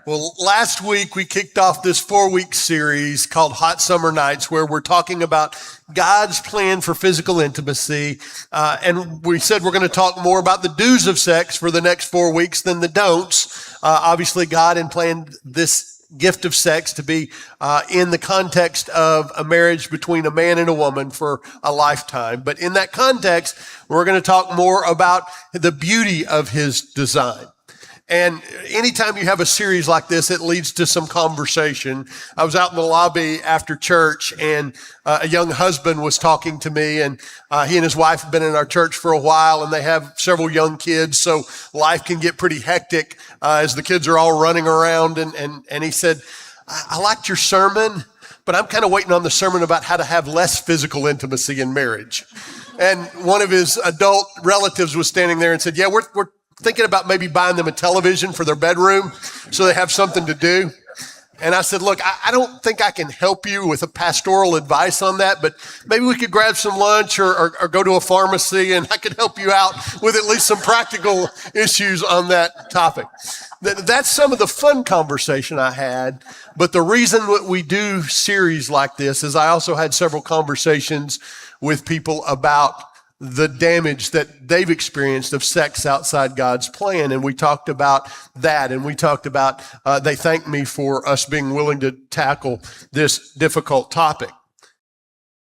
Well, last week we kicked off this 4-week series called Hot Summer Nights, where we're talking about God's plan for physical intimacy. And we said we're going to talk more about the do's of sex for the next 4 weeks than the don'ts. Obviously, God had planned this gift of sex to be in the context of a marriage between a man and a woman for a lifetime. But in that context, we're going to talk more about the beauty of his design. And anytime you have a series like this, it leads to some conversation. I was out in the lobby after church, and a young husband was talking to me, and he and his wife have been in our church for a while, and they have several young kids, so life can get pretty hectic as the kids are all running around. And he said, I liked your sermon, but I'm kind of waiting on the sermon about how to have less physical intimacy in marriage. And one of his adult relatives was standing there and said, yeah, we're thinking about maybe buying them a television for their bedroom so they have something to do. And I said, look, I don't think I can help you with a pastoral advice on that, but maybe we could grab some lunch or go to a pharmacy and I could help you out with at least some practical issues on that topic. That's some of the fun conversation I had. But the reason that we do series like this is I also had several conversations with people about the damage that they've experienced of sex outside God's plan. And we talked about that. And we talked about, they thanked me for us being willing to tackle this difficult topic.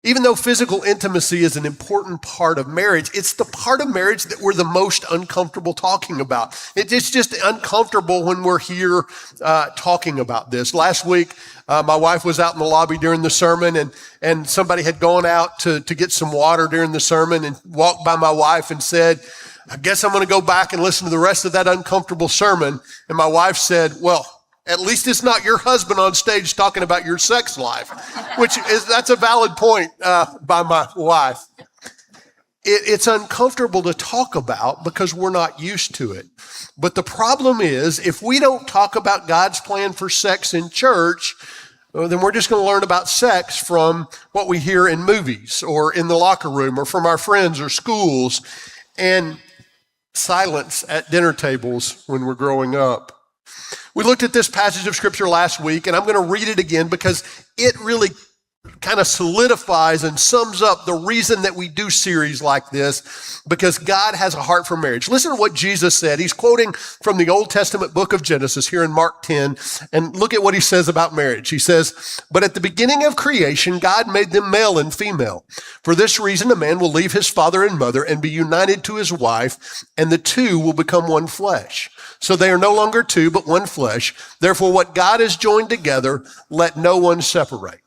Even though physical intimacy is an important part of marriage, it's the part of marriage that we're the most uncomfortable talking about. It's just uncomfortable when we're here talking about this. Last week, my wife was out in the lobby during the sermon, and somebody had gone out to get some water during the sermon and walked by my wife and said, I guess I'm going to go back and listen to the rest of that uncomfortable sermon. And my wife said, well, at least it's not your husband on stage talking about your sex life, that's a valid point by my wife. It's uncomfortable to talk about because we're not used to it. But the problem is, if we don't talk about God's plan for sex in church, then we're just going to learn about sex from what we hear in movies or in the locker room or from our friends or schools, and silence at dinner tables when we're growing up. We looked at this passage of scripture last week, and I'm going to read it again because it really kind of solidifies and sums up the reason that we do series like this, because God has a heart for marriage. Listen to what Jesus said. He's quoting from the Old Testament book of Genesis here in Mark 10, and look at what he says about marriage. He says, but at the beginning of creation, God made them male and female. For this reason, a man will leave his father and mother and be united to his wife, and the two will become one flesh. So they are no longer two, but one flesh. Therefore, what God has joined together, let no one separate.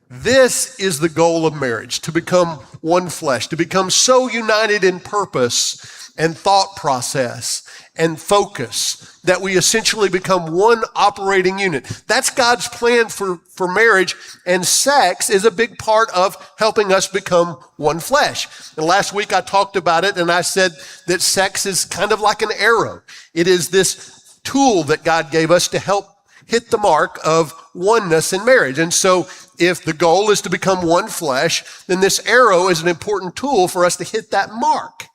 This is the goal of marriage, to become one flesh, to become so united in purpose and thought process and focus that we essentially become one operating unit. That's God's plan for marriage, and sex is a big part of helping us become one flesh. And last week I talked about it, and I said that sex is kind of like an arrow. It is this tool that God gave us to help hit the mark of oneness in marriage. And so if the goal is to become one flesh, then this arrow is an important tool for us to hit that mark.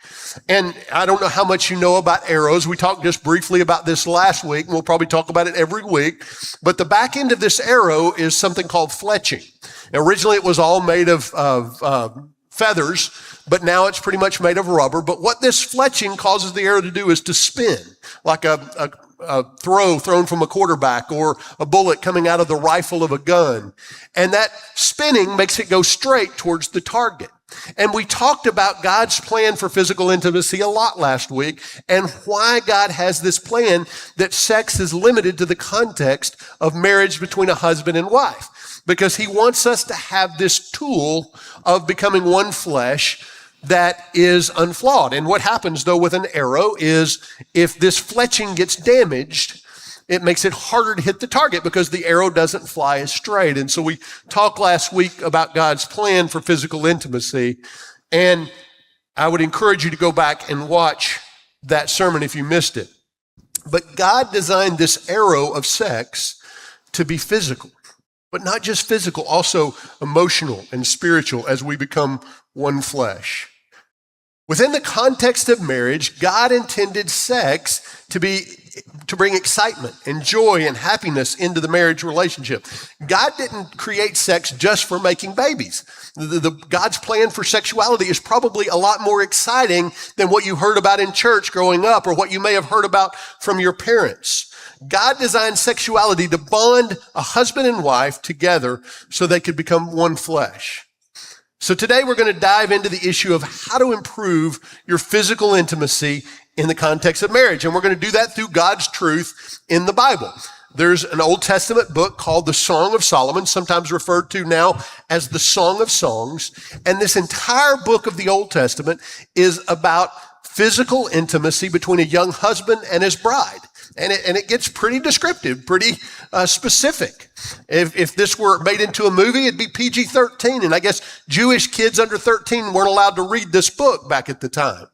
And I don't know how much you know about arrows. We talked just briefly about this last week, and we'll probably talk about it every week. But the back end of this arrow is something called fletching. Originally, it was all made of feathers, but now it's pretty much made of rubber. But what this fletching causes the arrow to do is to spin, like a throw thrown from a quarterback or a bullet coming out of the rifle of a gun. And that spinning makes it go straight towards the target. And we talked about God's plan for physical intimacy a lot last week, and why God has this plan that sex is limited to the context of marriage between a husband and wife. Because he wants us to have this tool of becoming one flesh that is unflawed. And what happens, though, with an arrow is if this fletching gets damaged, it makes it harder to hit the target because the arrow doesn't fly as straight. And so we talked last week about God's plan for physical intimacy. And I would encourage you to go back and watch that sermon if you missed it. But God designed this arrow of sex to be physical, but not just physical, also emotional and spiritual as we become one flesh. Within the context of marriage, God intended sex to be to bring excitement and joy and happiness into the marriage relationship. God didn't create sex just for making babies. God's plan for sexuality is probably a lot more exciting than what you heard about in church growing up or what you may have heard about from your parents. God designed sexuality to bond a husband and wife together so they could become one flesh. So today we're going to dive into the issue of how to improve your physical intimacy in the context of marriage. And we're going to do that through God's truth in the Bible. There's an Old Testament book called the Song of Solomon, sometimes referred to now as the Song of Songs. And this entire book of the Old Testament is about physical intimacy between a young husband and his bride. And it gets pretty descriptive, pretty specific. If this were made into a movie, it'd be PG-13. And I guess Jewish kids under 13 weren't allowed to read this book back at the time.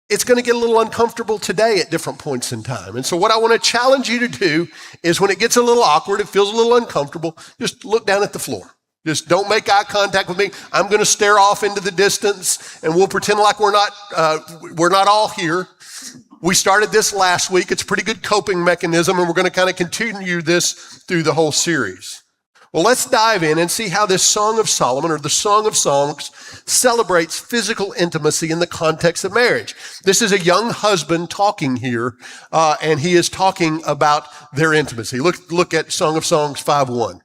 It's going to get a little uncomfortable today at different points in time. And so what I want to challenge you to do is when it gets a little awkward, it feels a little uncomfortable, just look down at the floor. Just don't make eye contact with me. I'm going to stare off into the distance and we'll pretend like we're not all here. We started this last week. It's a pretty good coping mechanism and we're going to kind of continue this through the whole series. Well, let's dive in and see how this Song of Solomon, or the Song of Songs, celebrates physical intimacy in the context of marriage. This is a young husband talking here, and he is talking about their intimacy. Look at Song of Songs 5:1.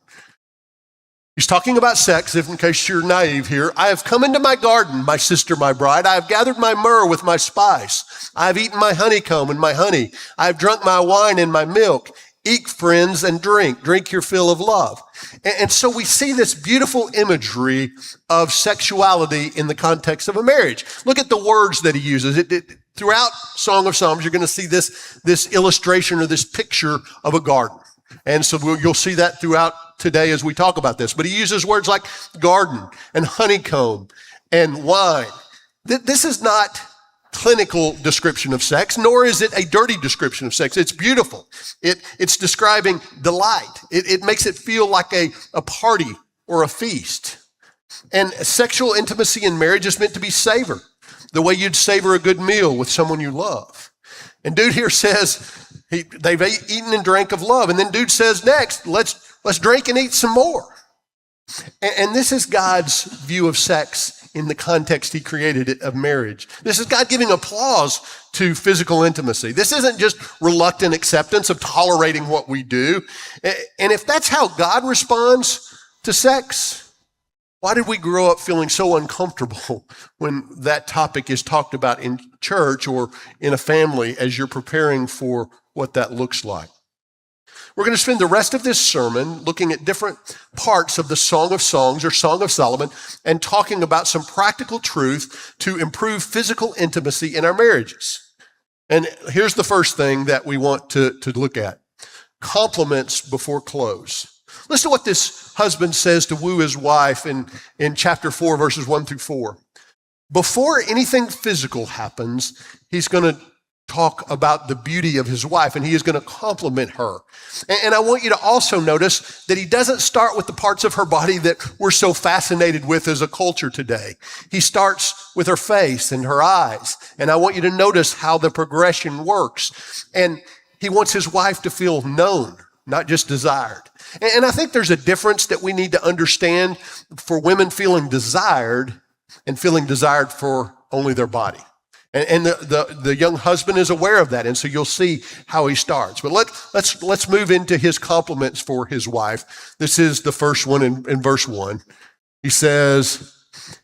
He's talking about sex, if in case you're naive here. I have come into my garden, my sister, my bride. I have gathered my myrrh with my spice. I have eaten my honeycomb and my honey. I have drunk my wine and my milk. Eat, friends, and drink. Drink your fill of love. And so we see this beautiful imagery of sexuality in the context of a marriage. Look at the words that he uses. Throughout Song of Songs, you're going to see this illustration or this picture of a garden. And so you'll see that throughout today as we talk about this. But he uses words like garden and honeycomb and wine. This is not clinical description of sex, nor is it a dirty description of sex. It's beautiful. It's describing delight. It makes it feel like a party or a feast. And sexual intimacy in marriage is meant to be savored, the way you'd savor a good meal with someone you love. And dude here says they've eaten and drank of love. And then dude says next, let's drink and eat some more. And this is God's view of sex in the context he created of marriage. This is God giving applause to physical intimacy. This isn't just reluctant acceptance of tolerating what we do. And if that's how God responds to sex, why did we grow up feeling so uncomfortable when that topic is talked about in church or in a family as you're preparing for what that looks like? We're going to spend the rest of this sermon looking at different parts of the Song of Songs or Song of Solomon and talking about some practical truth to improve physical intimacy in our marriages. And here's the first thing that we want to look at. Compliments before close. Listen to what this husband says to woo his wife in chapter 4, verses 1-4. Before anything physical happens, he's going to talk about the beauty of his wife, and he is going to compliment her. And I want you to also notice that he doesn't start with the parts of her body that we're so fascinated with as a culture today. He starts with her face and her eyes, and I want you to notice how the progression works. And he wants his wife to feel known, not just desired. And I think there's a difference that we need to understand for women feeling desired and feeling desired for only their body. And the young husband is aware of that, and so you'll see how he starts. But let's move into his compliments for his wife. This is the first one in verse 1. He says,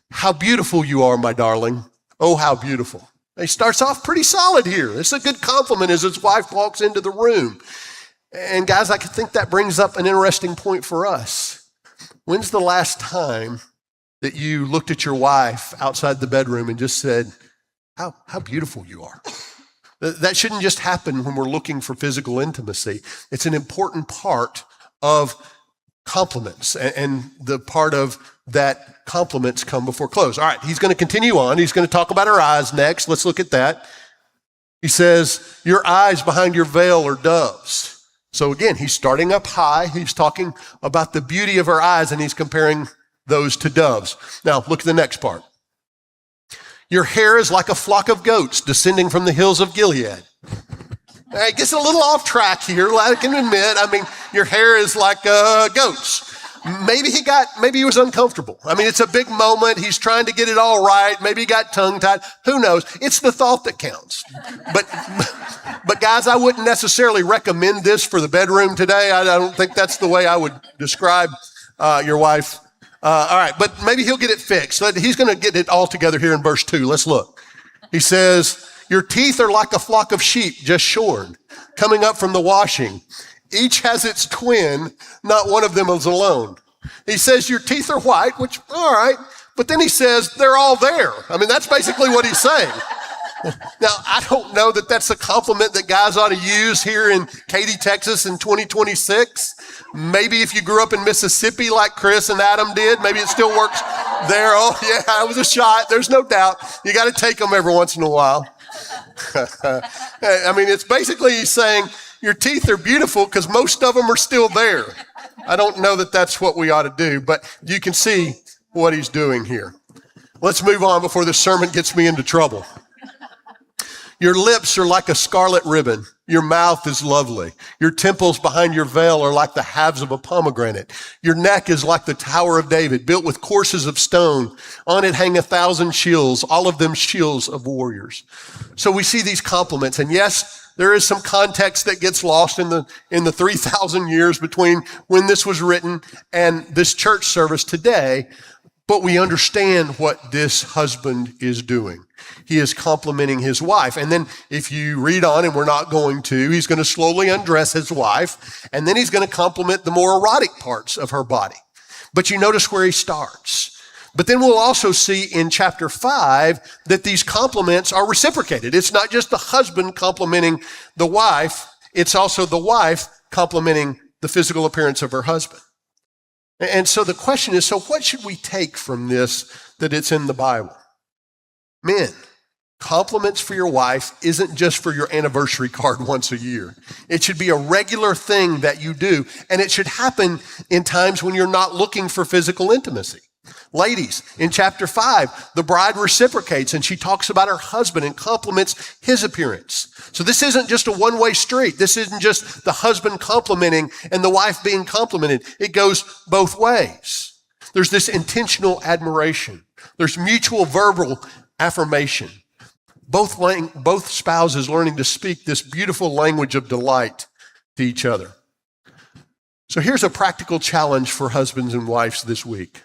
"How beautiful you are, my darling. Oh, how beautiful." He starts off pretty solid here. It's a good compliment as his wife walks into the room. And guys, I think that brings up an interesting point for us. When's the last time that you looked at your wife outside the bedroom and just said, How beautiful you are? That shouldn't just happen when we're looking for physical intimacy. It's an important part of compliments, and the part of that compliments come before close. All right, he's going to continue on. He's going to talk about her eyes next. Let's look at that. He says, your eyes behind your veil are doves. So again, he's starting up high. He's talking about the beauty of her eyes, and he's comparing those to doves. Now, look at the next part. Your hair is like a flock of goats descending from the hills of Gilead. It gets a little off track here, I can admit. I mean, your hair is like a goat's. Maybe he was uncomfortable. I mean, it's a big moment. He's trying to get it all right. Maybe he got tongue-tied. Who knows? It's the thought that counts. But guys, I wouldn't necessarily recommend this for the bedroom today. I don't think that's the way I would describe your wife. All right, but maybe he'll get it fixed. He's going to get it all together here in verse 2. Let's look. He says, your teeth are like a flock of sheep just shorn, coming up from the washing. Each has its twin, not one of them is alone. He says your teeth are white, which, all right, but then he says they're all there. I mean, that's basically what he's saying. Now, I don't know that that's a compliment that guys ought to use here in Katy, Texas in 2026. Maybe if you grew up in Mississippi like Chris and Adam did, maybe it still works there. Oh, yeah, it was a shot. There's no doubt. You got to take them every once in a while. I mean, it's basically he's saying, your teeth are beautiful because most of them are still there. I don't know that that's what we ought to do, but you can see what he's doing here. Let's move on before this sermon gets me into trouble. Your lips are like a scarlet ribbon. Your mouth is lovely. Your temples behind your veil are like the halves of a pomegranate. Your neck is like the Tower of David, built with courses of stone. On it hang 1,000 shields, all of them shields of warriors. So we see these compliments, and yes, there is some context that gets lost in the 3,000 years between when this was written and this church service today, but we understand what this husband is doing. He is complimenting his wife. And then if you read on, and we're not going to, he's going to slowly undress his wife, and then he's going to compliment the more erotic parts of her body. But you notice where he starts. But then we'll also see in chapter 5 that these compliments are reciprocated. It's not just the husband complimenting the wife, it's also the wife complimenting the physical appearance of her husband. And so the question is, so what should we take from this that it's in the Bible? Men, compliments for your wife isn't just for your anniversary card once a year. It should be a regular thing that you do, and it should happen in times when you're not looking for physical intimacy. Ladies, in chapter 5, the bride reciprocates and she talks about her husband and compliments his appearance. So this isn't just a one-way street. This isn't just the husband complimenting and the wife being complimented. It goes both ways. There's this intentional admiration. There's mutual verbal affirmation. Both spouses learning to speak this beautiful language of delight to each other. So here's a practical challenge for husbands and wives this week.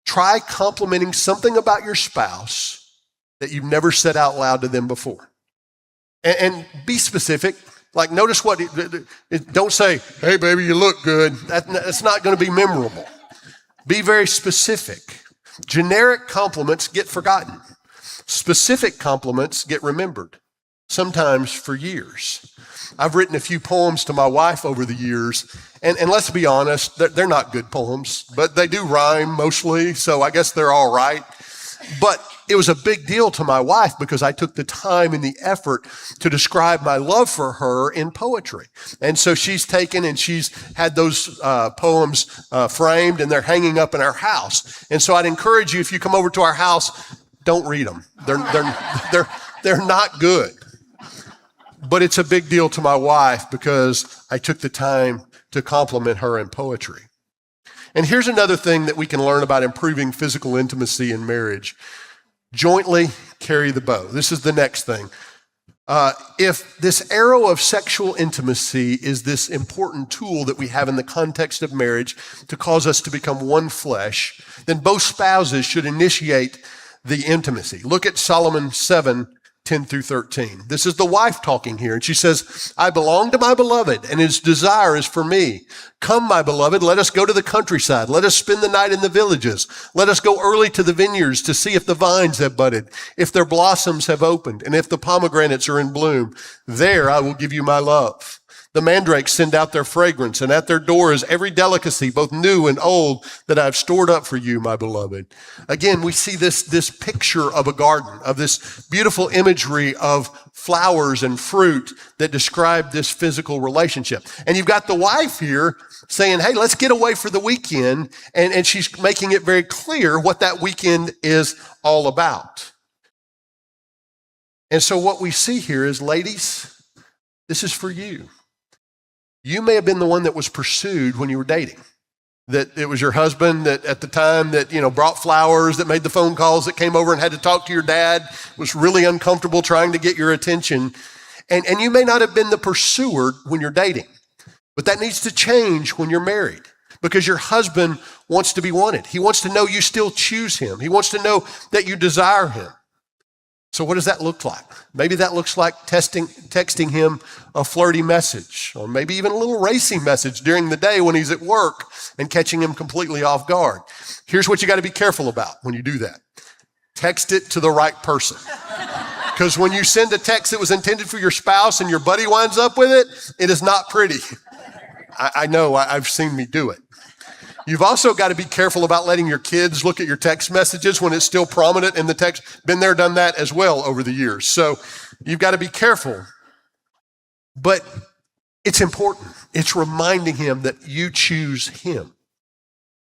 Try complimenting something about your spouse that you've never said out loud to them before. And be specific. Like notice don't say, hey baby, you look good. That's not going to be memorable. Be very specific. Generic compliments get forgotten. Specific compliments get remembered, sometimes for years. I've written a few poems to my wife over the years, and let's be honest, they're not good poems, but they do rhyme mostly, so I guess they're all right. But it was a big deal to my wife because I took the time and the effort to describe my love for her in poetry. And so she's taken and she's had those poems framed, and they're hanging up in our house. And so I'd encourage you, if you come over to our house, don't read them. They're not good. But it's a big deal to my wife because I took the time to compliment her in poetry. And here's another thing that we can learn about improving physical intimacy in marriage. Jointly carry the bow. This is the next thing. If this arrow of sexual intimacy is this important tool that we have in the context of marriage to cause us to become one flesh, then both spouses should initiate the intimacy. Look at Solomon 7:10-13. This is the wife talking here, and she says, I belong to my beloved, and his desire is for me. Come, my beloved, let us go to the countryside. Let us spend the night in the villages. Let us go early to the vineyards to see if the vines have budded, if their blossoms have opened, and if the pomegranates are in bloom. There I will give you my love. The mandrakes send out their fragrance, and at their door is every delicacy, both new and old, that I've stored up for you, my beloved. Again, we see this picture of a garden, of this beautiful imagery of flowers and fruit that describe this physical relationship. And you've got the wife here saying, hey, let's get away for the weekend, and she's making it very clear what that weekend is all about. And so what we see here is, ladies, This is for you. You may have been the one that was pursued when you were dating. That it was your husband that at the time that, brought flowers, that made the phone calls, that came over and had to talk to your dad, was really uncomfortable trying to get your attention. And you may not have been the pursuer when you're dating, but that needs to change when you're married because your husband wants to be wanted. He wants to know you still choose him. He wants to know that you desire him. So what does that look like? Maybe that looks like texting him a flirty message, or maybe even a little racy message during the day when he's at work and catching him completely off guard. Here's what you got to be careful about when you do that. Text it to the right person. Because when you send a text that was intended for your spouse and your buddy winds up with it, it is not pretty. I know, I've seen me do it. You've also got to be careful about letting your kids look at your text messages when it's still prominent in the text. Been there, done that as well over the years. So you've got to be careful. But it's important. It's reminding him that you choose him.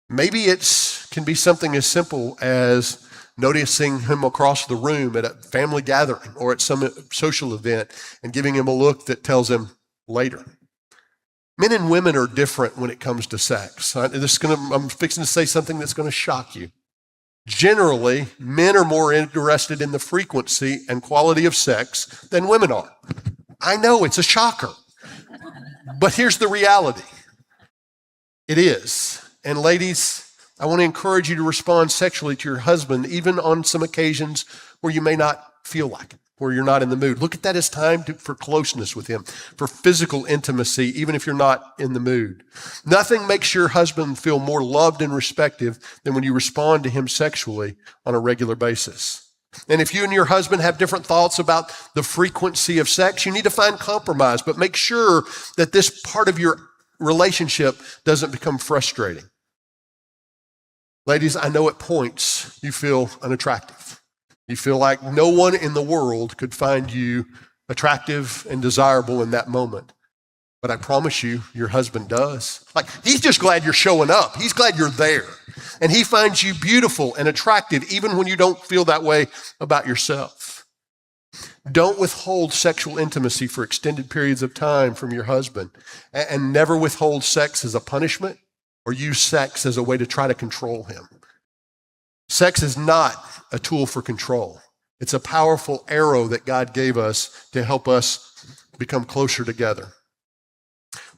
Maybe it can be something as simple as noticing him across the room at a family gathering or at some social event and giving him a look that tells him later. Men and women are different when it comes to sex. I'm fixing to say something that's going to shock you. Generally, men are more interested in the frequency and quality of sex than women are. I know it's a shocker, but here's the reality. It is. And ladies, I want to encourage you to respond sexually to your husband, even on some occasions where you may not feel like it, where you're not in the mood. Look at that as time for closeness with him, for physical intimacy, even if you're not in the mood. Nothing makes your husband feel more loved and respected than when you respond to him sexually on a regular basis. And if you and your husband have different thoughts about the frequency of sex, you need to find compromise, but make sure that this part of your relationship doesn't become frustrating. Ladies, I know at points you feel unattractive. You feel like no one in the world could find you attractive and desirable in that moment. But I promise you, your husband does. Like, he's just glad you're showing up. He's glad you're there. And he finds you beautiful and attractive even when you don't feel that way about yourself. Don't withhold sexual intimacy for extended periods of time from your husband. And never withhold sex as a punishment or use sex as a way to try to control him. Sex is not a tool for control. It's a powerful arrow that God gave us to help us become closer together.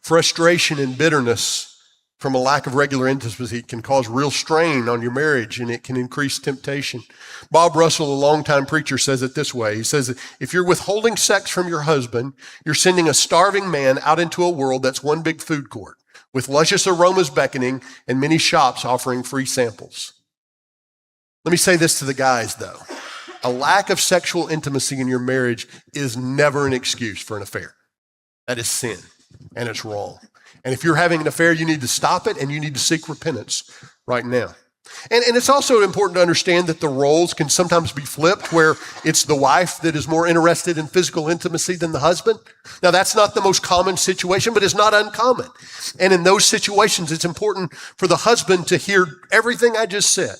Frustration and bitterness from a lack of regular intimacy can cause real strain on your marriage, and it can increase temptation. Bob Russell, a longtime preacher, says it this way. He says, if you're withholding sex from your husband, you're sending a starving man out into a world that's one big food court with luscious aromas beckoning and many shops offering free samples. Let me say this to the guys, though. A lack of sexual intimacy in your marriage is never an excuse for an affair. That is sin, and it's wrong. And if you're having an affair, you need to stop it, and you need to seek repentance right now. And it's also important to understand that the roles can sometimes be flipped, where it's the wife that is more interested in physical intimacy than the husband. Now, that's not the most common situation, but it's not uncommon. And in those situations, it's important for the husband to hear everything I just said,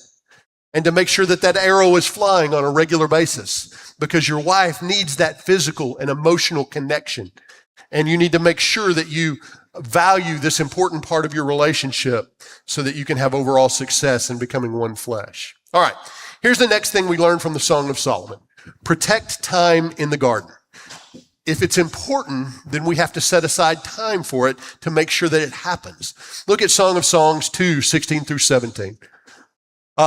and to make sure that that arrow is flying on a regular basis, because your wife needs that physical and emotional connection. And you need to make sure that you value this important part of your relationship so that you can have overall success in becoming one flesh. All right, here's the next thing we learned from the Song of Solomon. Protect time in the garden. If it's important, then we have to set aside time for it to make sure that it happens. Look at Song of Songs 2, 16 through 17.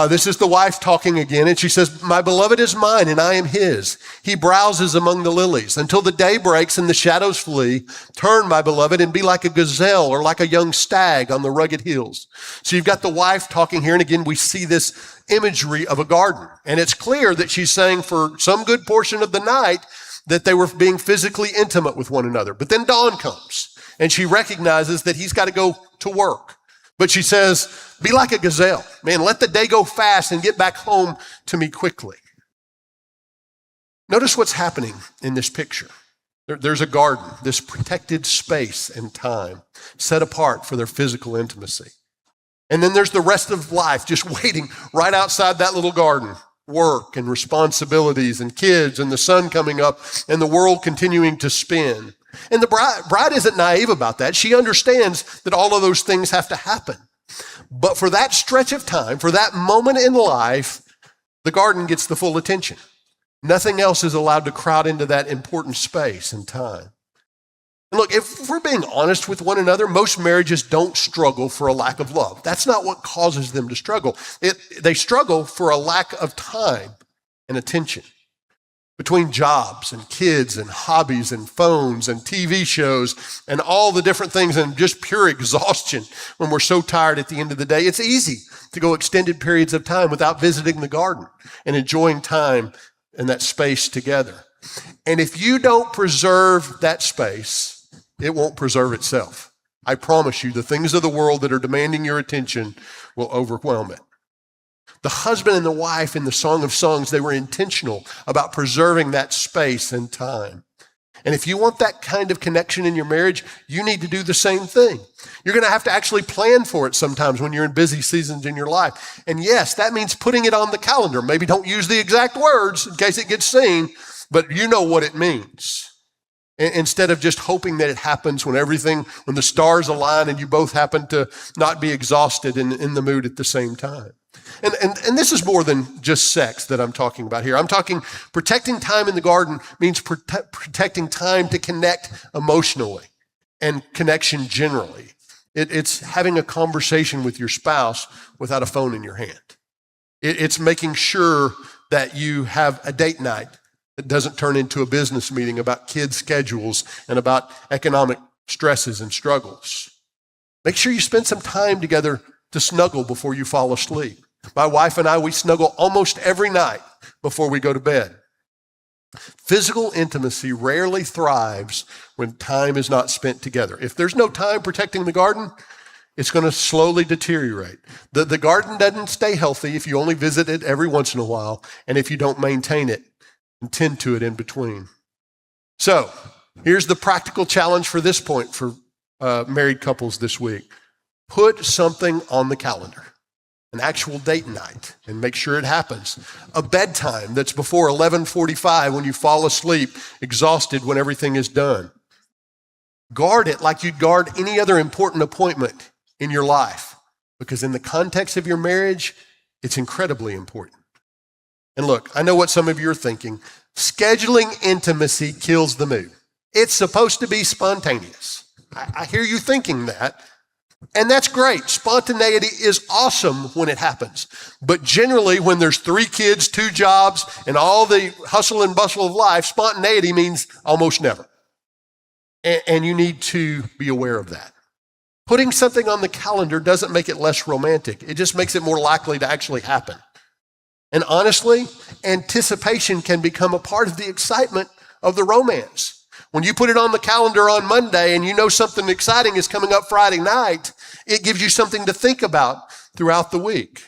This is the wife talking again, and she says, my beloved is mine, and I am his. He browses among the lilies until the day breaks and the shadows flee. Turn, my beloved, and be like a gazelle or like a young stag on the rugged hills. So you've got the wife talking here, and again, we see this imagery of a garden. And it's clear that she's saying for some good portion of the night that they were being physically intimate with one another. But then dawn comes, and she recognizes that he's got to go to work. But she says, be like a gazelle. Man, let the day go fast and get back home to me quickly. Notice what's happening in this picture. There's a garden, this protected space and time set apart for their physical intimacy. And then there's the rest of life just waiting right outside that little garden. Work and responsibilities and kids and the sun coming up and the world continuing to spin. And the bride isn't naive about that. She understands that all of those things have to happen. But for that stretch of time, for that moment in life, the garden gets the full attention. Nothing else is allowed to crowd into that important space and time. And look, if we're being honest with one another, most marriages don't struggle for a lack of love. That's not what causes them to struggle. They struggle for a lack of time and attention. Between jobs and kids and hobbies and phones and TV shows and all the different things and just pure exhaustion when we're so tired at the end of the day, it's easy to go extended periods of time without visiting the garden and enjoying time in that space together. And if you don't preserve that space, it won't preserve itself. I promise you, the things of the world that are demanding your attention will overwhelm it. The husband and the wife in the Song of Songs, they were intentional about preserving that space and time. And if you want that kind of connection in your marriage, you need to do the same thing. You're going to have to actually plan for it sometimes when you're in busy seasons in your life. And yes, that means putting it on the calendar. Maybe don't use the exact words in case it gets seen, but you know what it means. Instead of just hoping that it happens when the stars align and you both happen to not be exhausted and in the mood at the same time. And this is more than just sex that I'm talking about here. I'm talking protecting time in the garden means protecting time to connect emotionally and connection generally. It's having a conversation with your spouse without a phone in your hand. It's making sure that you have a date night that doesn't turn into a business meeting about kids' schedules and about economic stresses and struggles. Make sure you spend some time together to snuggle before you fall asleep. My wife and I, we snuggle almost every night before we go to bed. Physical intimacy rarely thrives when time is not spent together. If there's no time protecting the garden, it's going to slowly deteriorate. The garden doesn't stay healthy if you only visit it every once in a while and if you don't maintain it and tend to it in between. So here's the practical challenge for this point for married couples this week. Put something on the calendar. An actual date night, and make sure it happens. A bedtime that's before 11:45 when you fall asleep, exhausted when everything is done. Guard it like you'd guard any other important appointment in your life, because in the context of your marriage, it's incredibly important. And look, I know what some of you are thinking. Scheduling intimacy kills the mood. It's supposed to be spontaneous. I hear you thinking that. And that's great. Spontaneity is awesome when it happens. But generally, when there's 3 kids, 2 jobs, and all the hustle and bustle of life, spontaneity means almost never. And you need to be aware of that. Putting something on the calendar doesn't make it less romantic. It just makes it more likely to actually happen. And honestly, anticipation can become a part of the excitement of the romance. When you put it on the calendar on Monday and you know something exciting is coming up Friday night, it gives you something to think about throughout the week.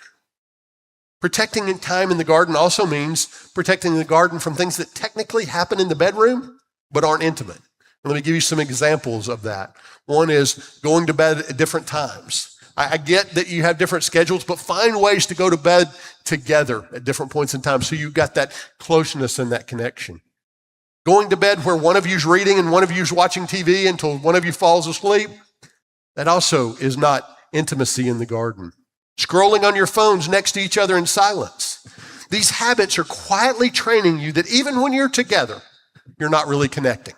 Protecting time in the garden also means protecting the garden from things that technically happen in the bedroom but aren't intimate. And let me give you some examples of that. One is going to bed at different times. I get that you have different schedules, but find ways to go to bed together at different points in time so you've got that closeness and that connection. Going to bed where one of you's reading and one of you's watching TV until one of you falls asleep, that also is not intimacy in the garden. Scrolling on your phones next to each other in silence. These habits are quietly training you that even when you're together, you're not really connecting.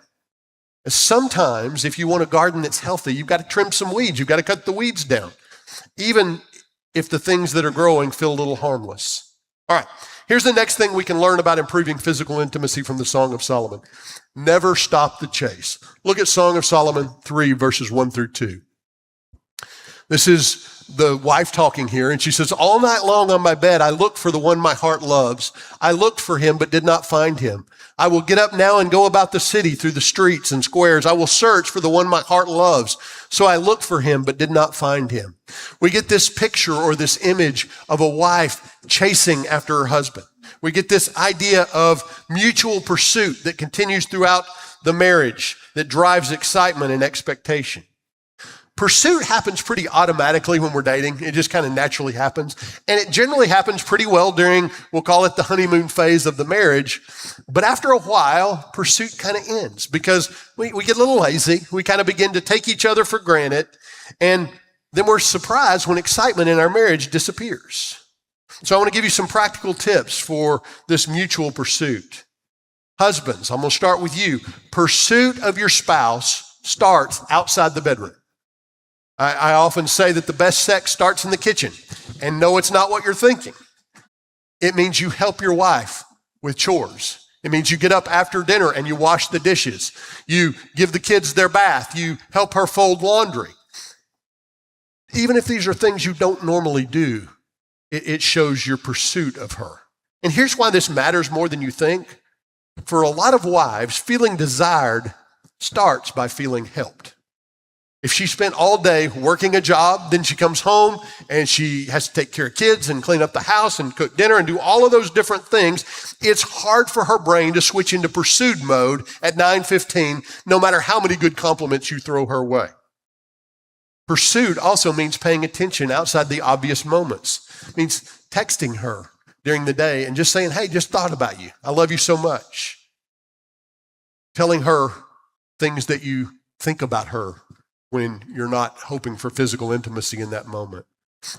And sometimes, if you want a garden that's healthy, you've got to trim some weeds. You've got to cut the weeds down, even if the things that are growing feel a little harmless. All right. Here's the next thing we can learn about improving physical intimacy from the Song of Solomon. Never stop the chase. Look at Song of Solomon 3, verses 1 through 2. This is the wife talking here, and she says, "All night long on my bed, I looked for the one my heart loves. I looked for him, but did not find him. I will get up now and go about the city through the streets and squares. I will search for the one my heart loves. So I looked for him, but did not find him." We get this picture or this image of a wife chasing after her husband. We get this idea of mutual pursuit that continues throughout the marriage that drives excitement and expectation. Pursuit happens pretty automatically when we're dating. It just kind of naturally happens. And it generally happens pretty well during, we'll call it the honeymoon phase of the marriage. But after a while, pursuit kind of ends because we get a little lazy. We kind of begin to take each other for granted. And then we're surprised when excitement in our marriage disappears. So I want to give you some practical tips for this mutual pursuit. Husbands, I'm going to start with you. Pursuit of your spouse starts outside the bedroom. I often say that the best sex starts in the kitchen. And no, it's not what you're thinking. It means you help your wife with chores. It means you get up after dinner and you wash the dishes. You give the kids their bath. You help her fold laundry. Even if these are things you don't normally do, it shows your pursuit of her. And here's why this matters more than you think. For a lot of wives, feeling desired starts by feeling helped. If she spent all day working a job, then she comes home and she has to take care of kids and clean up the house and cook dinner and do all of those different things. It's hard for her brain to switch into pursuit mode at 9:15, no matter how many good compliments you throw her way. Pursuit also means paying attention outside the obvious moments. It means texting her during the day and just saying, hey, just thought about you. I love you so much. Telling her things that you think about her when you're not hoping for physical intimacy in that moment.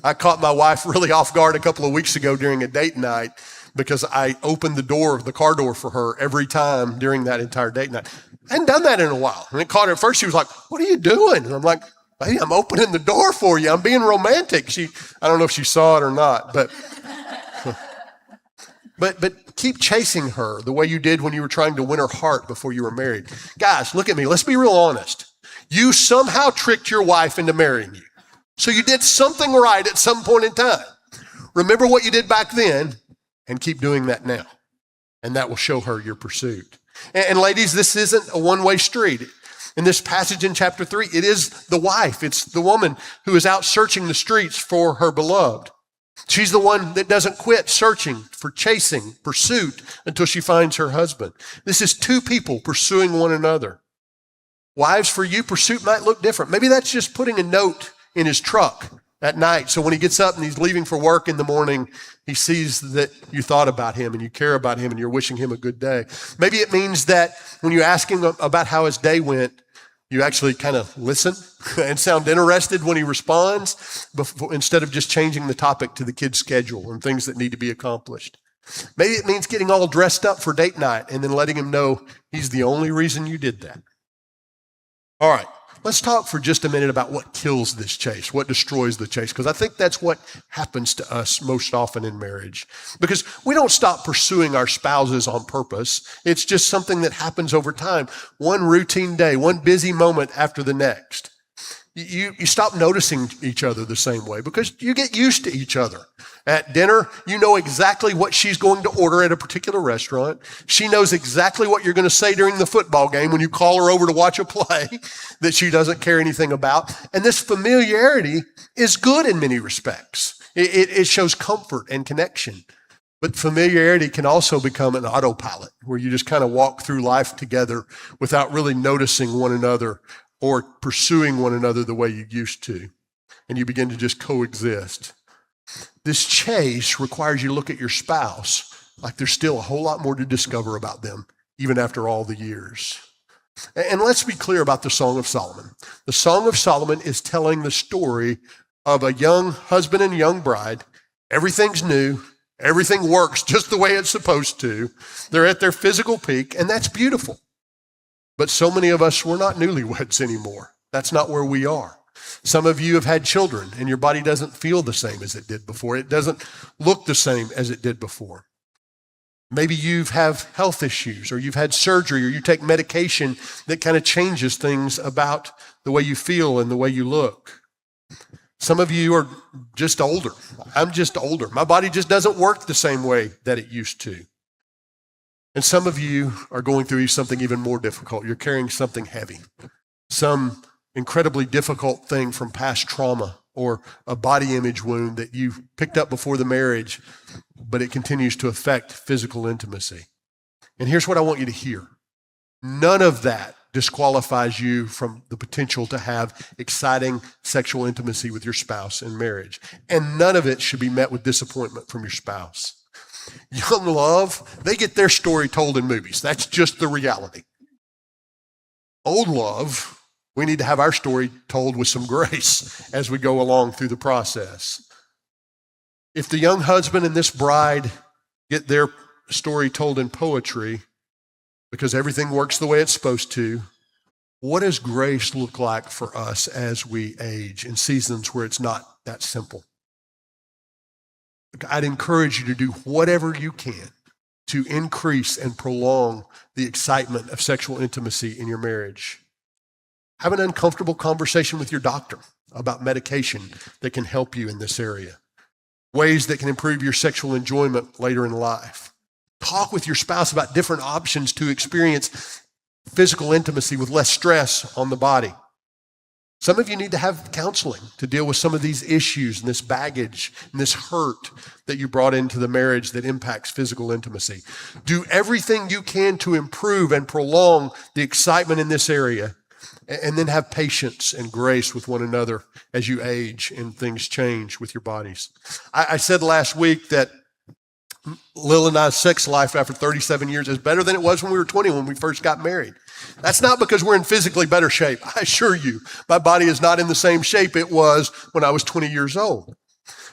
I caught my wife really off guard a couple of weeks ago during a date night because I opened the car door for her every time during that entire date night. I hadn't done that in a while. And it caught her at first. She was like, what are you doing? And I'm like, hey, I'm opening the door for you. I'm being romantic. I don't know if she saw it or not, but keep chasing her the way you did when you were trying to win her heart before you were married. Guys, look at me. Let's be real honest. You somehow tricked your wife into marrying you. So you did something right at some point in time. Remember what you did back then and keep doing that now. And that will show her your pursuit. And ladies, this isn't a one-way street. In this passage in chapter 3, it is the wife. It's the woman who is out searching the streets for her beloved. She's the one that doesn't quit searching for chasing, pursuit until she finds her husband. This is two people pursuing one another. Wives, for you, pursuit might look different. Maybe that's just putting a note in his truck at night. So when he gets up and he's leaving for work in the morning, he sees that you thought about him and you care about him and you're wishing him a good day. Maybe it means that when you ask him about how his day went, you actually kind of listen and sound interested when he responds instead of just changing the topic to the kid's schedule and things that need to be accomplished. Maybe it means getting all dressed up for date night and then letting him know he's the only reason you did that. All right, let's talk for just a minute about what kills this chase, what destroys the chase, because I think that's what happens to us most often in marriage. Because we don't stop pursuing our spouses on purpose. It's just something that happens over time. One routine day, one busy moment after the next. You stop noticing each other the same way because you get used to each other. At dinner, you know exactly what she's going to order at a particular restaurant. She knows exactly what you're going to say during the football game when you call her over to watch a play that she doesn't care anything about. And this familiarity is good in many respects. It shows comfort and connection. But familiarity can also become an autopilot where you just kind of walk through life together without really noticing one another or pursuing one another the way you used to. And you begin to just coexist. This chase requires you to look at your spouse like there's still a whole lot more to discover about them, even after all the years. And let's be clear about the Song of Solomon. The Song of Solomon is telling the story of a young husband and young bride. Everything's new. Everything works just the way it's supposed to. They're at their physical peak, and that's beautiful. But so many of us, we're not newlyweds anymore. That's not where we are. Some of you have had children, and your body doesn't feel the same as it did before. It doesn't look the same as it did before. Maybe you have health issues, or you've had surgery, or you take medication that kind of changes things about the way you feel and the way you look. Some of you are just older. I'm just older. My body just doesn't work the same way that it used to. And some of you are going through something even more difficult. You're carrying something heavy, some incredibly difficult thing from past trauma or a body image wound that you picked up before the marriage, but it continues to affect physical intimacy. And here's what I want you to hear. None of that disqualifies you from the potential to have exciting sexual intimacy with your spouse in marriage. And none of it should be met with disappointment from your spouse. Young love, they get their story told in movies. That's just the reality. Old love, we need to have our story told with some grace as we go along through the process. If the young husband and this bride get their story told in poetry because everything works the way it's supposed to, what does grace look like for us as we age in seasons where it's not that simple? I'd encourage you to do whatever you can to increase and prolong the excitement of sexual intimacy in your marriage. Have an uncomfortable conversation with your doctor about medication that can help you in this area, ways that can improve your sexual enjoyment later in life. Talk with your spouse about different options to experience physical intimacy with less stress on the body. Some of you need to have counseling to deal with some of these issues and this baggage and this hurt that you brought into the marriage that impacts physical intimacy. Do everything you can to improve and prolong the excitement in this area, and then have patience and grace with one another as you age and things change with your bodies. I said last week that Lil and I's sex life after 37 years is better than it was when we were 20 when we first got married. That's not because we're in physically better shape. I assure you, my body is not in the same shape it was when I was 20 years old.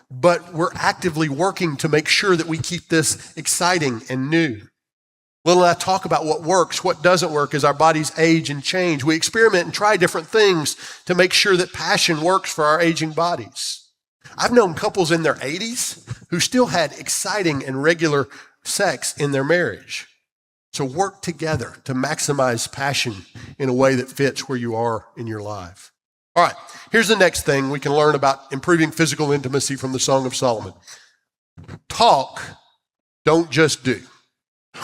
But we're actively working to make sure that we keep this exciting and new. Lil and I talk about what works, what doesn't work as our bodies age and change. We experiment and try different things to make sure that passion works for our aging bodies. I've known couples in their 80s who still had exciting and regular sex in their marriage. So work together to maximize passion in a way that fits where you are in your life. All right, here's the next thing we can learn about improving physical intimacy from the Song of Solomon. Talk, don't just do.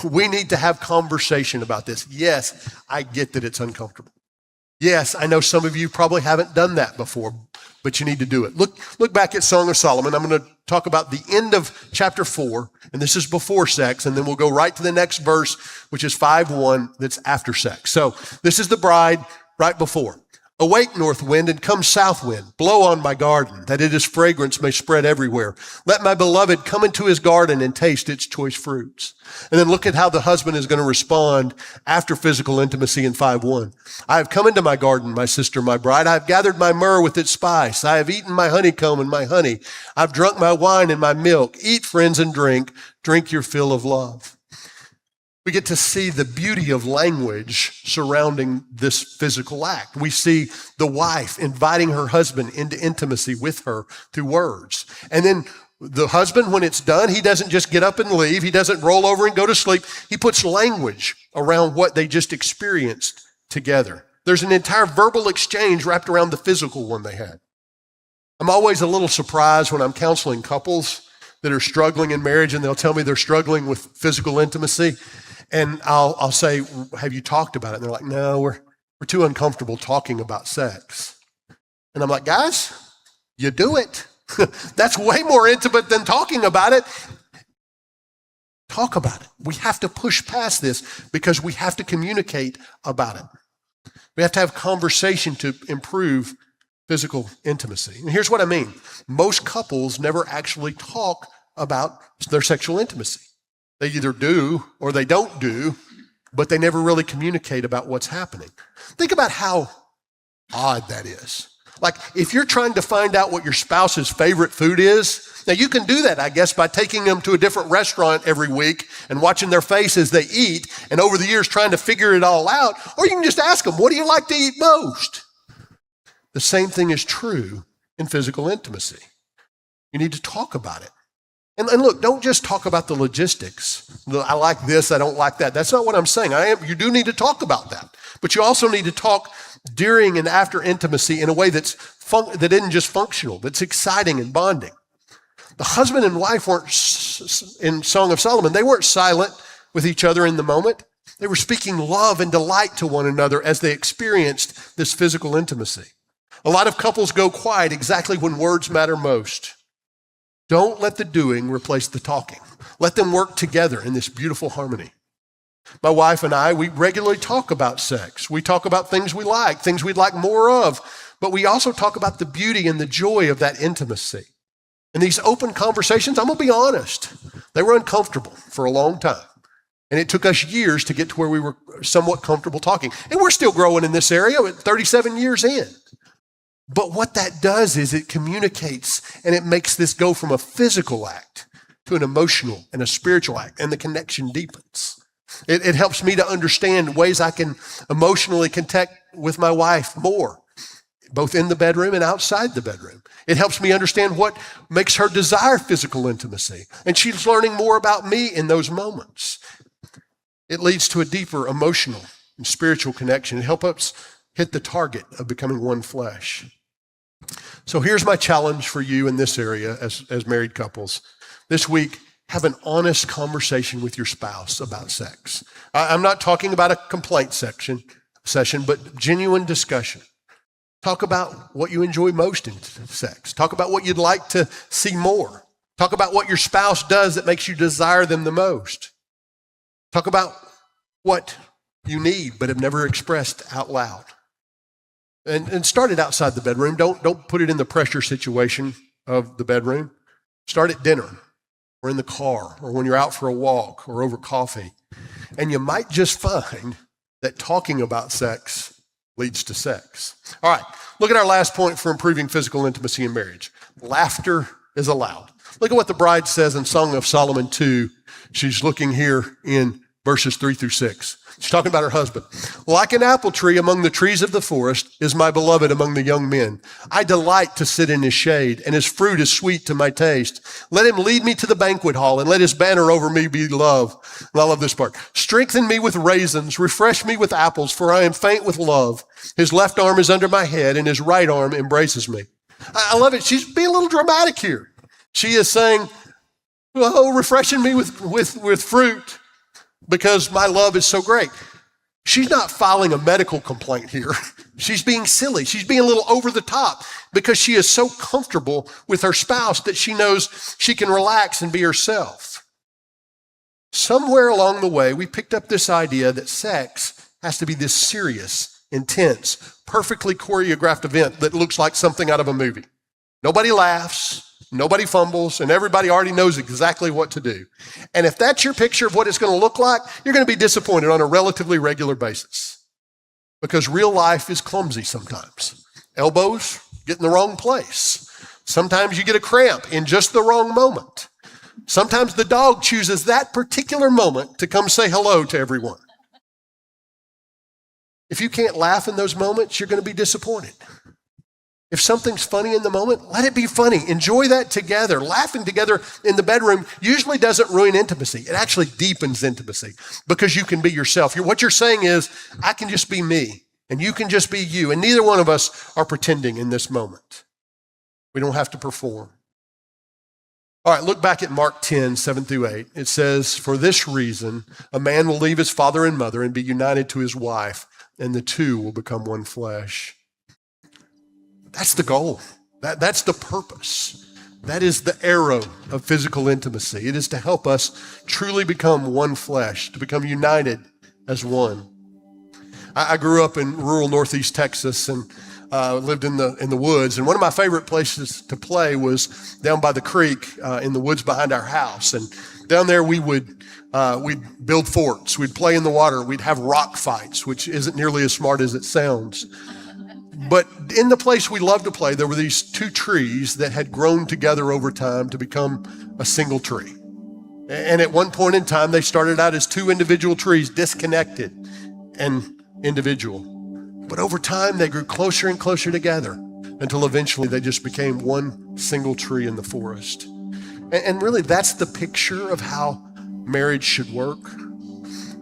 We need to have conversation about this. Yes, I get that it's uncomfortable. Yes, I know some of you probably haven't done that before, but you need to do it. Look back at Song of Solomon. I'm going to talk about the end of chapter 4, and this is before sex, and then we'll go right to the next verse, which is 5:1, that's after sex. So this is the bride right before. Awake, north wind, and come south wind. Blow on my garden, that its fragrance may spread everywhere. Let my beloved come into his garden and taste its choice fruits. And then look at how the husband is going to respond after physical intimacy in 5:1. I have come into my garden, my sister, my bride. I have gathered my myrrh with its spice. I have eaten my honeycomb and my honey. I've drunk my wine and my milk. Eat, friends, and drink. Drink your fill of love. We get to see the beauty of language surrounding this physical act. We see the wife inviting her husband into intimacy with her through words. And then the husband, when it's done, he doesn't just get up and leave. He doesn't roll over and go to sleep. He puts language around what they just experienced together. There's an entire verbal exchange wrapped around the physical one they had. I'm always a little surprised when I'm counseling couples that are struggling in marriage and they'll tell me they're struggling with physical intimacy. And I'll say, have you talked about it? And they're like, no, we're too uncomfortable talking about sex. And I'm like, guys, you do it. That's way more intimate than talking about it. Talk about it. We have to push past this because we have to communicate about it. We have to have conversation to improve physical intimacy. And here's what I mean. Most couples never actually talk about their sexual intimacy. They either do or they don't do, but they never really communicate about what's happening. Think about how odd that is. Like if you're trying to find out what your spouse's favorite food is, now you can do that, I guess, by taking them to a different restaurant every week and watching their face as they eat and over the years trying to figure it all out. Or you can just ask them, what do you like to eat most? The same thing is true in physical intimacy. You need to talk about it. And look, don't just talk about the logistics. I like this, I don't like that. That's not what I'm saying. You do need to talk about that. But you also need to talk during and after intimacy in a way that isn't just functional, that's exciting and bonding. The husband and wife weren't, in Song of Solomon, they weren't silent with each other in the moment. They were speaking love and delight to one another as they experienced this physical intimacy. A lot of couples go quiet exactly when words matter most. Don't let the doing replace the talking. Let them work together in this beautiful harmony. My wife and I, we regularly talk about sex. We talk about things we like, things we'd like more of, but we also talk about the beauty and the joy of that intimacy. In these open conversations, I'm going to be honest, they were uncomfortable for a long time. And it took us years to get to where we were somewhat comfortable talking. And we're still growing in this area at 37 years in. But what that does is it communicates and it makes this go from a physical act to an emotional and a spiritual act, and the connection deepens. It helps me to understand ways I can emotionally connect with my wife more, both in the bedroom and outside the bedroom. It helps me understand what makes her desire physical intimacy, and she's learning more about me in those moments. It leads to a deeper emotional and spiritual connection. It helps us hit the target of becoming one flesh. So here's my challenge for you in this area as married couples. This week, have an honest conversation with your spouse about sex. I'm not talking about a complaint session, but genuine discussion. Talk about what you enjoy most in sex. Talk about what you'd like to see more. Talk about what your spouse does that makes you desire them the most. Talk about what you need but have never expressed out loud. And start it outside the bedroom. Don't put it in the pressure situation of the bedroom. Start at dinner or in the car or when you're out for a walk or over coffee. And you might just find that talking about sex leads to sex. All right, look at our last point for improving physical intimacy in marriage. Laughter is allowed. Look at what the bride says in Song of Solomon 2. She's looking here in verses 3-6. She's talking about her husband. Like an apple tree among the trees of the forest is my beloved among the young men. I delight to sit in his shade, and his fruit is sweet to my taste. Let him lead me to the banquet hall, and let his banner over me be love. And I love this part. Strengthen me with raisins, refresh me with apples, for I am faint with love. His left arm is under my head, and his right arm embraces me. I love it. She's being a little dramatic here. She is saying, oh, refreshing me with fruit, because my love is so great. She's not filing a medical complaint here. She's being silly. She's being a little over the top because she is so comfortable with her spouse that she knows she can relax and be herself. Somewhere along the way, we picked up this idea that sex has to be this serious, intense, perfectly choreographed event that looks like something out of a movie. Nobody laughs. Nobody fumbles, and everybody already knows exactly what to do. And if that's your picture of what it's going to look like, you're going to be disappointed on a relatively regular basis because real life is clumsy sometimes. Elbows get in the wrong place. Sometimes you get a cramp in just the wrong moment. Sometimes the dog chooses that particular moment to come say hello to everyone. If you can't laugh in those moments, you're going to be disappointed. If something's funny in the moment, let it be funny. Enjoy that together. Laughing together in the bedroom usually doesn't ruin intimacy. It actually deepens intimacy because you can be yourself. What you're saying is, I can just be me and you can just be you. And neither one of us are pretending in this moment. We don't have to perform. All right, look back at Mark 10, 7-8. It says, for this reason, a man will leave his father and mother and be united to his wife, and the two will become one flesh. That's the goal. That's the purpose. That is the arrow of physical intimacy. It is to help us truly become one flesh, to become united as one. I grew up in rural northeast Texas and lived in the woods. And one of my favorite places to play was down by the creek in the woods behind our house. And down there we'd build forts. We'd play in the water. We'd have rock fights, which isn't nearly as smart as it sounds. But in the place we loved to play, there were these two trees that had grown together over time to become a single tree. And at one point in time, they started out as two individual trees, disconnected and individual. But over time, they grew closer and closer together until eventually they just became one single tree in the forest. And really, that's the picture of how marriage should work.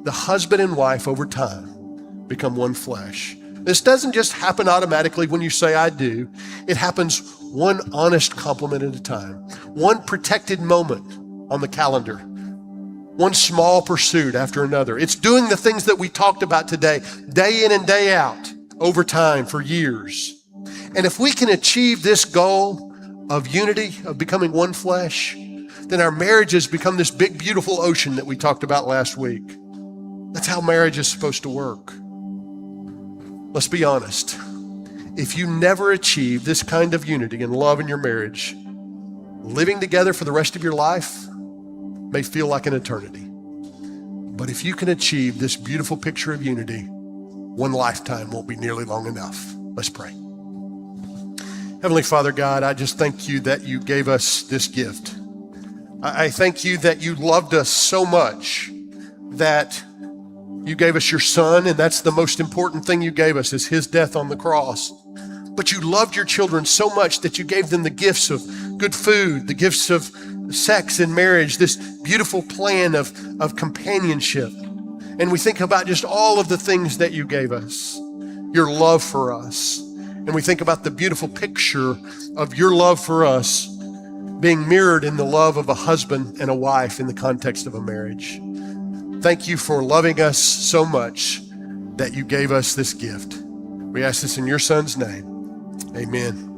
The husband and wife over time become one flesh. This doesn't just happen automatically when you say, I do. It happens one honest compliment at a time, one protected moment on the calendar, one small pursuit after another. It's doing the things that we talked about today, day in and day out, over time for years. And if we can achieve this goal of unity, of becoming one flesh, then our marriages become this big, beautiful ocean that we talked about last week. That's how marriage is supposed to work. Let's be honest. If you never achieve this kind of unity and love in your marriage, living together for the rest of your life may feel like an eternity. But if you can achieve this beautiful picture of unity, one lifetime won't be nearly long enough. Let's pray. Heavenly Father God, I just thank you that you gave us this gift. I thank you that you loved us so much that you gave us your son, and that's the most important thing you gave us is his death on the cross. But you loved your children so much that you gave them the gifts of good food, the gifts of sex and marriage, this beautiful plan of companionship. And we think about just all of the things that you gave us, your love for us. And we think about the beautiful picture of your love for us being mirrored in the love of a husband and a wife in the context of a marriage. Thank you for loving us so much that you gave us this gift. We ask this in your son's name. Amen.